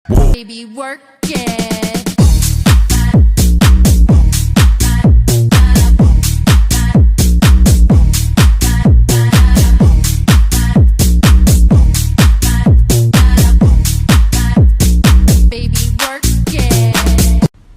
Baby, work it.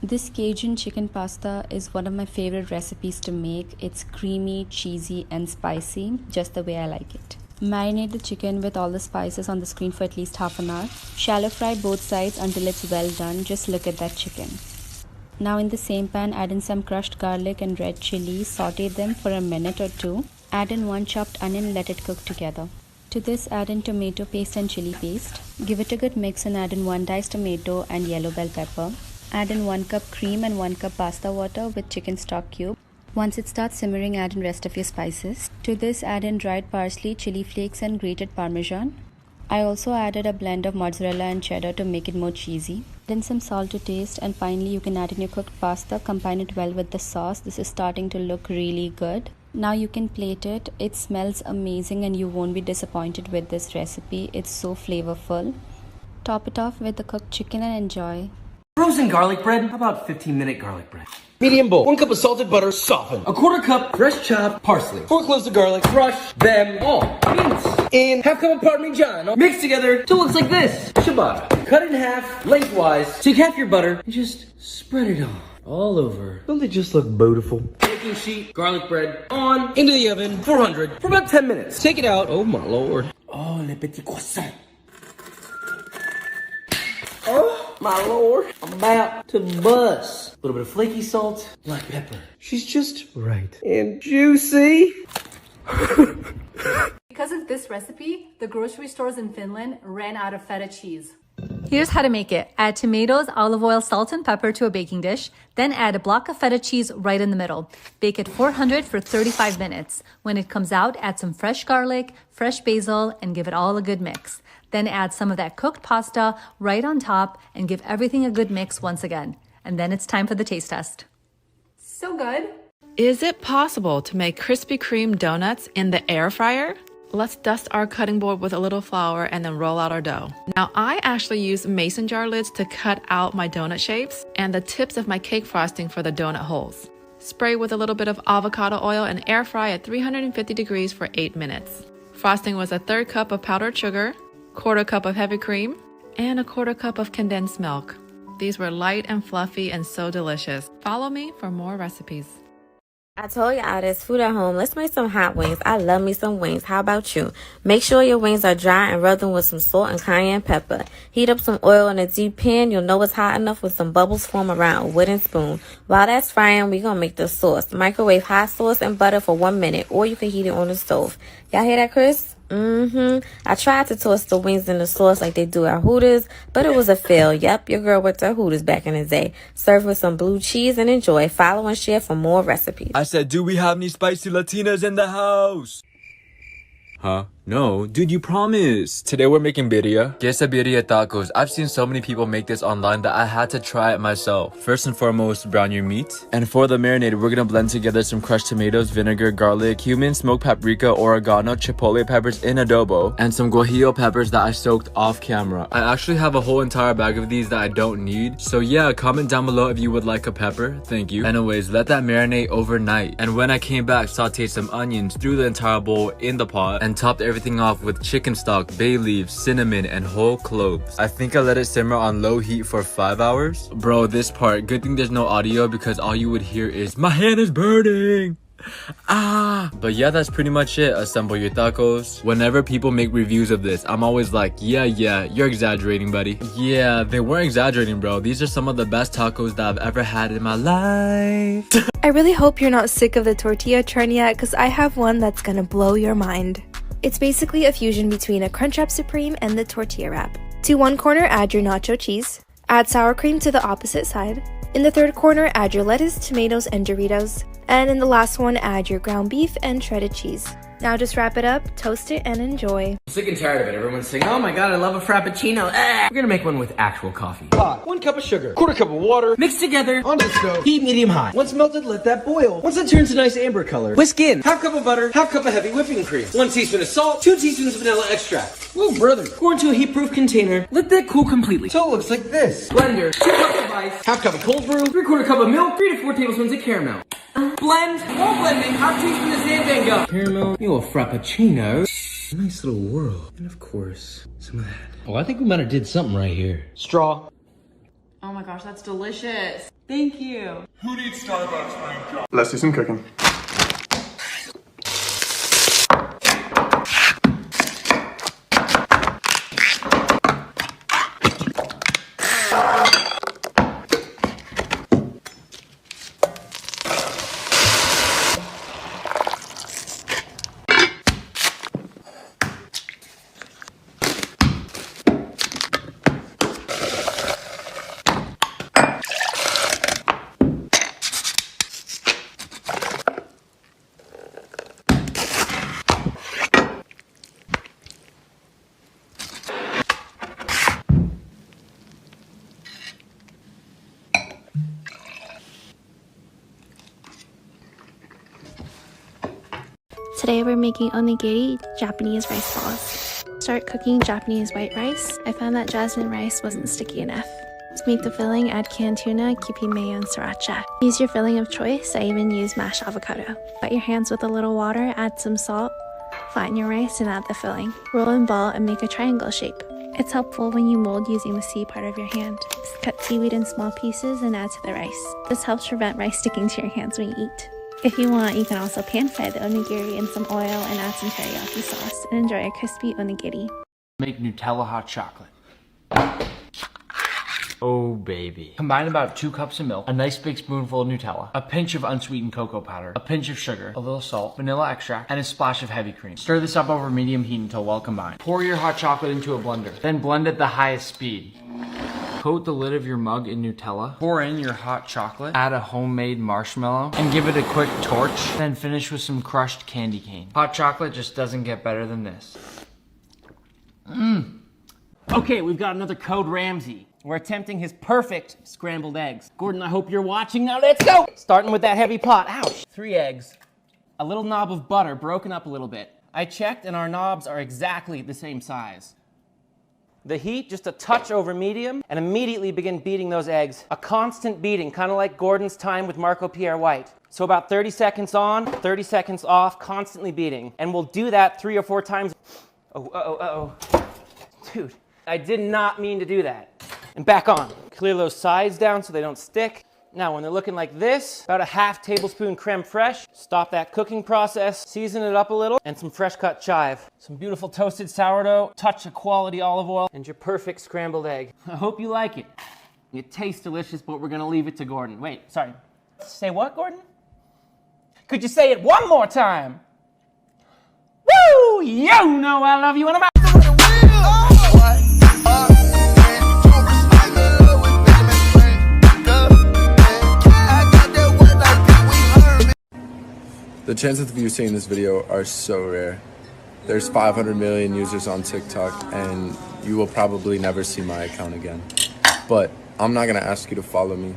This Cajun chicken pasta is one of my favorite recipes to make. It's creamy, cheesy, and spicy, just the way I like it. Marinate the chicken with all the spices on the screen for at least half an hour. Shallow fry both sides until it's well done. Just look at that chicken. Now in the same pan, add in some crushed garlic and red chili. Saute them for a minute or two. Add in one chopped onion and let it cook together. To this, add in tomato paste and chili paste. Give it a good mix and add in one diced tomato and yellow bell pepper. Add in 1 cup cream and 1 cup pasta water with chicken stock cube. Once it starts simmering, add in rest of your spices. To this, add in dried parsley, chili flakes and grated parmesan. I also added a blend of mozzarella and cheddar to make it more cheesy. Add in some salt to taste, and finally you can add in your cooked pasta. Combine it well with the sauce. This is starting to look really good. Now you can plate it. It smells amazing and you won't be disappointed with this recipe. It's so flavorful. Top it off with the cooked chicken and enjoy. Frozen garlic bread? How about 15-minute garlic bread? Medium bowl. 1 cup of salted butter, softened. A 1/4 cup fresh chopped parsley. 4 cloves of garlic. Crush them all. Mince. And half cup of Parmesan. Mix together till it looks like this. Ciabatta. Cut it in half lengthwise. Take half your butter and just spread it all over. Don't they just look beautiful? Baking sheet, garlic bread on. Into the oven, 400. For about 10 minutes. Take it out. Oh my lord. Oh, le petit croissant. Oh, my lord. I'm about to bust. A little bit of flaky salt, black pepper. She's just right. And juicy. Because of this recipe, the grocery stores in Finland ran out of feta cheese. Here's how to make it. Add tomatoes, olive oil, salt, and pepper to a baking dish. Then add a block of feta cheese right in the middle. Bake at 400 for 35 minutes. When it comes out, add some fresh garlic, fresh basil, and give it all a good mix. Then add some of that cooked pasta right on top and give everything a good mix once again. And then it's time for the taste test. So good. Is it possible to make Krispy Kreme donuts in the air fryer? Let's dust our cutting board with a little flour and then roll out our dough. Now I actually use mason jar lids to cut out my donut shapes and the tips of my cake frosting for the donut holes. Spray with a little bit of avocado oil and air fry at 350 degrees for 8 minutes. Frosting was a 1/3 cup of powdered sugar, 1/4 cup of heavy cream, and a 1/4 cup of condensed milk. These were light and fluffy and so delicious. Follow me for more recipes. I told y'all there's food at home. Let's make some hot wings. I love me some wings. How about you? Make sure your wings are dry and rub them with some salt and cayenne pepper. Heat up some oil in a deep pan. You'll know it's hot enough when some bubbles form around a wooden spoon. While that's frying, we're going to make the sauce. Microwave hot sauce and butter for 1 minute, or you can heat it on the stove. Y'all hear that, Chris? I tried to toss the wings in the sauce like they do at Hooters, but it was a fail. Yep, your girl worked at Hooters back in the day. Serve with some blue cheese and enjoy. Follow and share for more recipes. I said, do we have any spicy Latinas in the house? Huh? No, dude, you promised. Today we're making birria. Quesadilla tacos. I've seen so many people make this online that I had to try it myself. First and foremost, brown your meat. And for the marinade, we're gonna blend together some crushed tomatoes, vinegar, garlic, cumin, smoked paprika, oregano, chipotle peppers in adobo, and some guajillo peppers that I soaked off camera. I actually have a whole entire bag of these that I don't need. So yeah, comment down below if you would like a pepper. Thank you. Anyways, let that marinate overnight. And when I came back, sauteed some onions through the entire bowl in the pot and topped everything off with chicken stock, bay leaves, cinnamon, and whole cloves. I think I let it simmer on low heat for 5 hours. Bro, this part, good thing there's no audio because all you would hear is, my hand is burning! Ah! But yeah, that's pretty much it. Assemble your tacos. Whenever people make reviews of this, I'm always like, yeah, you're exaggerating, buddy. Yeah, they weren't exaggerating, bro. These are some of the best tacos that I've ever had in my life. I really hope you're not sick of the tortilla churn yet, because I have one that's gonna blow your mind. It's basically a fusion between a Crunchwrap Supreme and the tortilla wrap. To one corner, add your nacho cheese. Add sour cream to the opposite side. In the third corner, add your lettuce, tomatoes, and Doritos. And in the last one, add your ground beef and shredded cheese. Now just wrap it up, toast it, and enjoy. I'm sick and tired of it. Everyone's saying, oh my god, I love a Frappuccino. We're gonna make one with actual coffee. Hot. 1 cup of sugar. 1/4 cup of water. Mixed together. Onto the stove. Heat medium high. Once melted, let that boil. Once it turns a nice amber color, whisk in 1/2 cup of butter, 1/2 cup of heavy whipping cream, 1 teaspoon of salt, 2 teaspoons of vanilla extract. Whoa, brother. Pour into a heat-proof container. Let that cool completely. So it looks like this. Blender. 2 cups of ice. 1/2 cup of cold brew. 3/4 cup of milk. 3 to 4 tablespoons of caramel. Blend. While blending, 1/2 teaspoon of Zan Gum. Caramel. Your Frappuccino. Nice little whirl. And of course, some of that. Oh, I think we might have did something right here. Straw. Oh my gosh, that's delicious. Thank you. Who needs Starbucks? Let's do some cooking. Today we're making onigiri, Japanese rice balls. Start cooking Japanese white rice. I found that jasmine rice wasn't sticky enough. To make the filling, add canned tuna, kipi mayo, and sriracha. Use your filling of choice. I even use mashed avocado. Wet your hands with a little water, add some salt, flatten your rice, and add the filling. Roll and ball and make a triangle shape. It's helpful when you mold using the C part of your hand. Cut seaweed in small pieces and add to the rice. This helps prevent rice sticking to your hands when you eat. If you want, you can also pan-fry the onigiri in some oil and add some teriyaki sauce and enjoy a crispy onigiri. Make Nutella hot chocolate. Oh baby. Combine about 2 cups of milk, a nice big spoonful of Nutella, a pinch of unsweetened cocoa powder, a pinch of sugar, a little salt, vanilla extract, and a splash of heavy cream. Stir this up over medium heat until well combined. Pour your hot chocolate into a blender, then blend at the highest speed. Coat the lid of your mug in Nutella, pour in your hot chocolate, add a homemade marshmallow, and give it a quick torch, then finish with some crushed candy cane. Hot chocolate just doesn't get better than this. Okay, we've got another Code Ramsay. We're attempting his perfect scrambled eggs. Gordon, I hope you're watching. Now let's go! Starting with that heavy pot. Ouch! 3 eggs, a little knob of butter broken up a little bit. I checked and our knobs are exactly the same size. The heat, just a touch over medium, and immediately begin beating those eggs. A constant beating, kind of like Gordon's time with Marco Pierre White. So about 30 seconds on, 30 seconds off, constantly beating. And we'll do that 3 or 4 times. Oh. Dude, I did not mean to do that. And back on. Clear those sides down so they don't stick. Now, when they're looking like this, about a 1/2 tablespoon creme fraiche. Stop that cooking process, season it up a little, and some fresh cut chive. Some beautiful toasted sourdough, touch of quality olive oil, and your perfect scrambled egg. I hope you like it. It tastes delicious, but we're gonna leave it to Gordon. Wait, sorry. Say what, Gordon? Could you say it one more time? Woo! You know I love you and I'm out. The chances of you seeing this video are so rare. There's 500 million users on TikTok and you will probably never see my account again. But I'm not gonna ask you to follow me.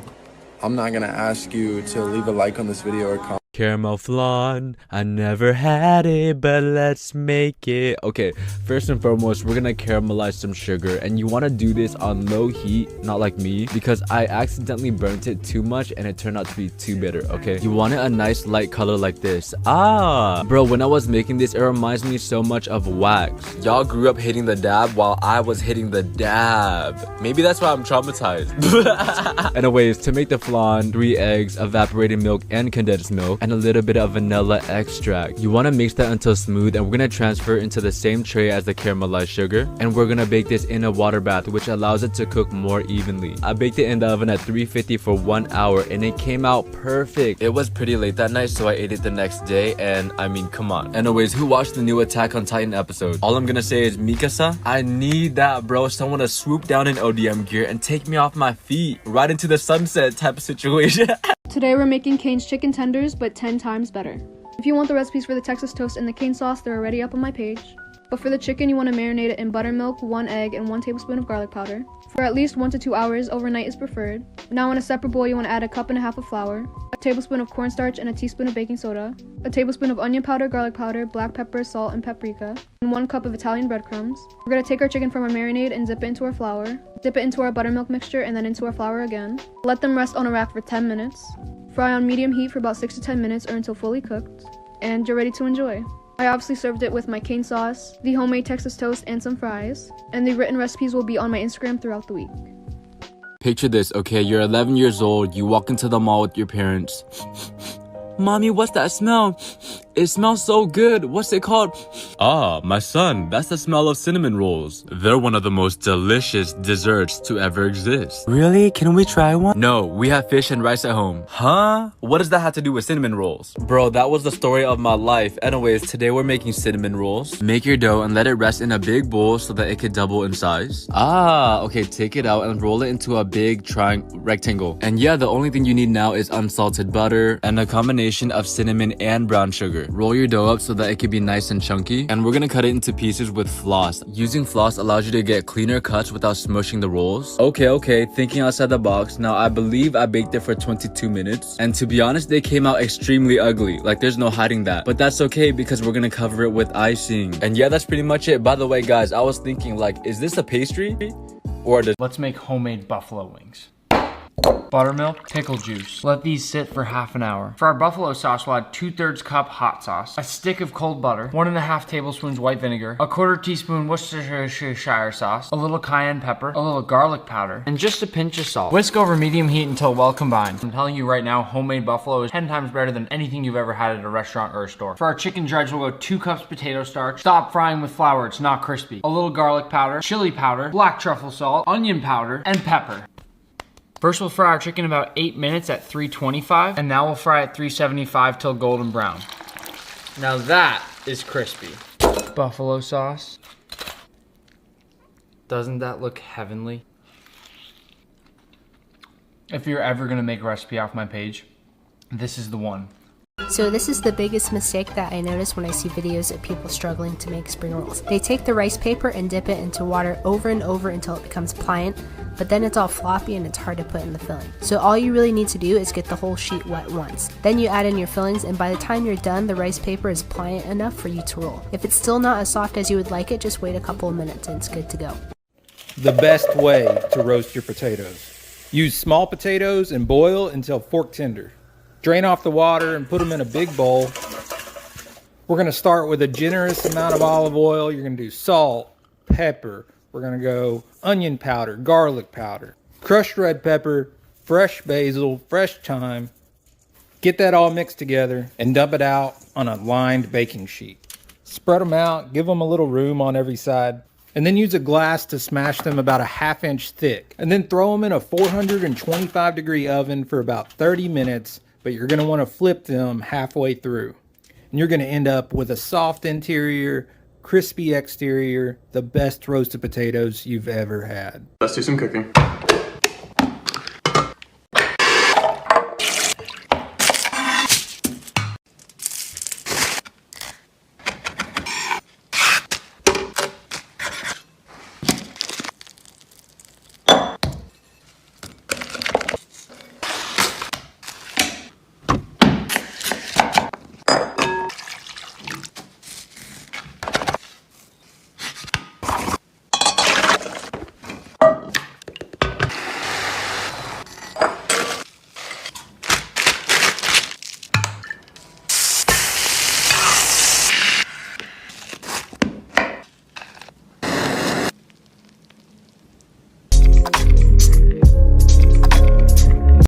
I'm not gonna ask you to leave a like on this video or comment. Caramel flan, I never had it, but let's make it. Okay, first and foremost, we're gonna caramelize some sugar, and you want to do this on low heat, not like me, because I accidentally burnt it too much and it turned out to be too bitter. Okay, you want it a nice light color like this. Bro, when I was making this, it reminds me so much of wax. Y'all grew up hitting the dab while I was hitting the dab. Maybe that's why I'm traumatized. Anyways, to make the flan, 3 eggs, evaporated milk and condensed milk, and a little bit of vanilla extract. You want to mix that until smooth, and we're going to transfer it into the same tray as the caramelized sugar, and we're going to bake this in a water bath, which allows it to cook more evenly. I baked it in the oven at 350 for 1 hour, and it came out perfect. It was pretty late that night, so I ate it the next day, and I mean, come on. Anyways, who watched the new Attack on Titan episode? All I'm gonna say is, Mikasa, I need that, bro. Someone to swoop down in ODM gear and take me off my feet right into the sunset type of situation. Today we're making Cane's chicken tenders, but 10 times better. If you want the recipes for the Texas toast and the cane sauce, they're already up on my page. But for the chicken, you want to marinate it in buttermilk, 1 egg, and 1 tablespoon of garlic powder. For at least 1 to 2 hours, overnight is preferred. Now in a separate bowl, you want to add 1.5 cups of flour, a tablespoon of cornstarch, and a teaspoon of baking soda, a tablespoon of onion powder, garlic powder, black pepper, salt, and paprika, and 1 cup of Italian breadcrumbs. We're going to take our chicken from our marinade and dip it into our flour, dip it into our buttermilk mixture, and then into our flour again. Let them rest on a rack for 10 minutes. Fry on medium heat for about 6 to 10 minutes or until fully cooked, and you're ready to enjoy. I obviously served it with my cane sauce, the homemade Texas toast, and some fries, and the written recipes will be on my Instagram throughout the week. Picture this, okay? You're 11 years old, you walk into the mall with your parents. Mommy, what's that smell? It smells so good. What's it called? Ah, my son, that's the smell of cinnamon rolls. They're one of the most delicious desserts to ever exist. Really? Can we try one? No, we have fish and rice at home. Huh? What does that have to do with cinnamon rolls? Bro, that was the story of my life. Anyways, today we're making cinnamon rolls. Make your dough and let it rest in a big bowl so that it could double in size. Ah, okay, take it out and roll it into a big rectangle. And yeah, the only thing you need now is unsalted butter and a combination of cinnamon and brown sugar. Roll your dough up so that it can be nice and chunky, and we're gonna cut it into pieces with floss. Using floss allows you to get cleaner cuts without smushing the rolls. Okay, thinking outside the box. Now I believe I baked it for 22 minutes, and to be honest, they came out extremely ugly. Like, there's no hiding that, but that's okay because we're gonna cover it with icing. And yeah, that's pretty much it. By the way, guys, I was thinking, like, is this a pastry or Let's make homemade buffalo wings. Buttermilk, pickle juice. Let these sit for half an hour. For our buffalo sauce, we'll add 2/3 cup hot sauce, a stick of cold butter, 1.5 tablespoons white vinegar, a 1/4 teaspoon Worcestershire sauce, a little cayenne pepper, a little garlic powder, and just a pinch of salt. Whisk over medium heat until well combined. I'm telling you right now, homemade buffalo is 10 times better than anything you've ever had at a restaurant or a store. For our chicken dredge, we'll go 2 cups potato starch. Stop frying with flour, it's not crispy. A little garlic powder, chili powder, black truffle salt, onion powder, and pepper. First, we'll fry our chicken about 8 minutes at 325, and now we'll fry at 375 till golden brown. Now that is crispy. Buffalo sauce. Doesn't that look heavenly? If you're ever gonna make a recipe off my page, this is the one. So this is the biggest mistake that I notice when I see videos of people struggling to make spring rolls. They take the rice paper and dip it into water over and over until it becomes pliant, but then it's all floppy and it's hard to put in the filling. So all you really need to do is get the whole sheet wet once. Then you add in your fillings, and by the time you're done, the rice paper is pliant enough for you to roll. If it's still not as soft as you would like it, just wait a couple of minutes and it's good to go. The best way to roast your potatoes. Use small potatoes and boil until fork tender. Drain off the water and put them in a big bowl. We're going to start with a generous amount of olive oil. You're going to do salt, pepper. We're going to go onion powder, garlic powder, crushed red pepper, fresh basil, fresh thyme. Get that all mixed together and dump it out on a lined baking sheet. Spread them out, give them a little room on every side, and then use a glass to smash them about a 1/2 inch thick. And then throw them in a 425-degree oven for about 30 minutes. But you're going to want to flip them halfway through. And you're going to end up with a soft interior, crispy exterior, the best roasted potatoes you've ever had. Let's do some cooking.